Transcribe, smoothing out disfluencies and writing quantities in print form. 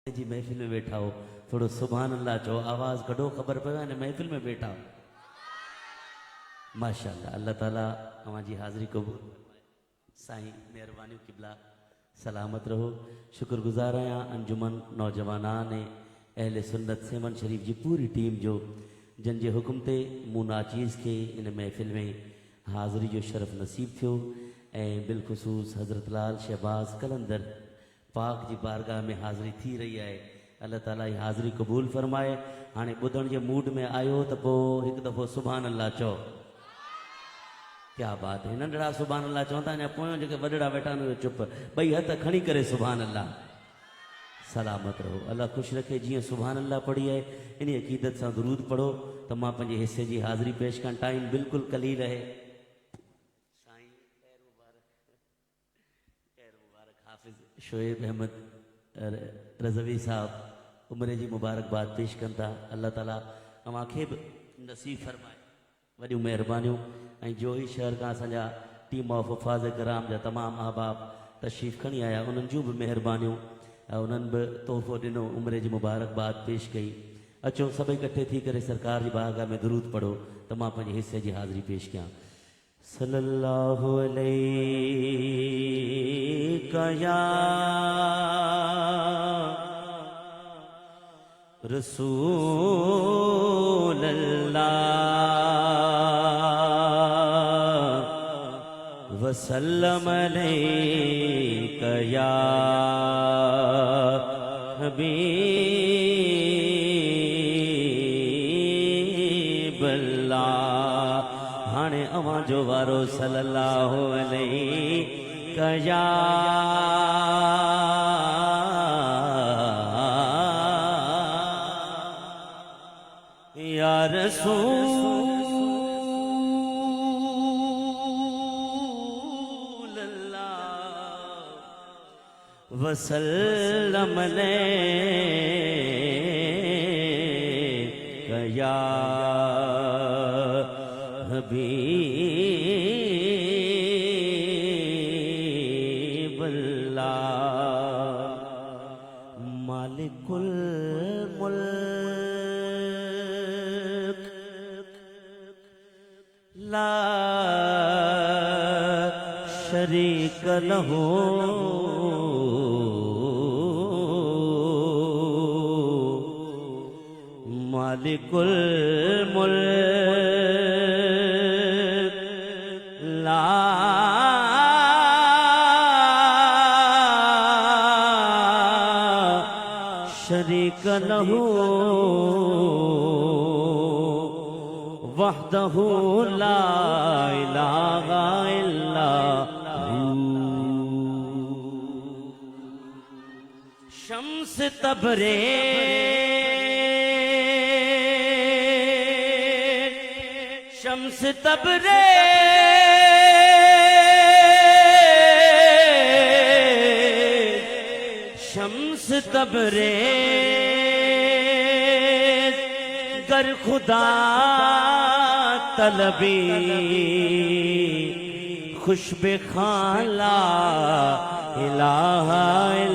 جی محفل میں بیٹھا ہو تھوڑو سبحان اللہ چو آواز کڑو خبر پہ ہے محفل میں بیٹھا ہو ماشاءاللہ اللہ تعالیٰ ہماری حاضری قبول سائیں مہربانی قبلہ سلامت رہو شکر گزار ہیں انجمن نوجوانان اہل سنت سیمن شریف جی پوری ٹیم جو جن جے حکم تے ناچیز کے ان محفل میں حاضری جو شرف نصیب تھو بالخصوص حضرت لال شہباز قلندر پاک جی بارگاہ میں حاضری تھی رہی ہے اللہ تعالیٰ یہ حاضری قبول فرمائے ہانے بدھن جے موڈ میں آئیو تو پو ایک دفعہ سبحان اللہ چو کیا بات ہے ننڈڑا سبحان اللہ چوتا ہے پویوں جو کہ وڈڑا بیٹھا نو چپ بھئی ہتھ کھڑی کرے سبحان اللہ سلامت رہو اللہ خوش رکھے جی سبحان اللہ پڑھی ہے انہی عقیدت سے درود پڑھو تو ماں پنجے حصے جی حاضری پیش کن ٹائم بالکل قلیل ہے حافظ شعیب احمد رضوی صاحب عمرے جی مبارکباد پیش کرتا اللہ تعالیٰ ہم آنکھیں نصیب فرمائے وڈیوں مہربانیوں جو ہی شہر کا سنجا ٹیم آف حفاظ کرام جا تمام احباب تشریف کھنی آیا انہوں جو بھی مہربانیوں انہوں بھی تحفو ڈنو عمرے جی مبارکباد پیش کئی اچھو سب اکٹھے تھی کرے سرکار جی بارگاہ میں درود پڑھو تمام پنجے حصے جی حاضری پیش کیا صلی اللہ علیہ یا رسول اللہ وسلم علیک یا حبیب اللہ ہانے اما جو وارو صلی اللہ علیہ یا رسول اللہ وسلم علیک یا حبیب اللہ مالک الملک لا شریک لہ مالک الملک لا شریک لہ وحدہ لا الہ الا شمس تبریز شمس تبریز شمس تبریز گر خدا طلبی خوش بخان لا الہ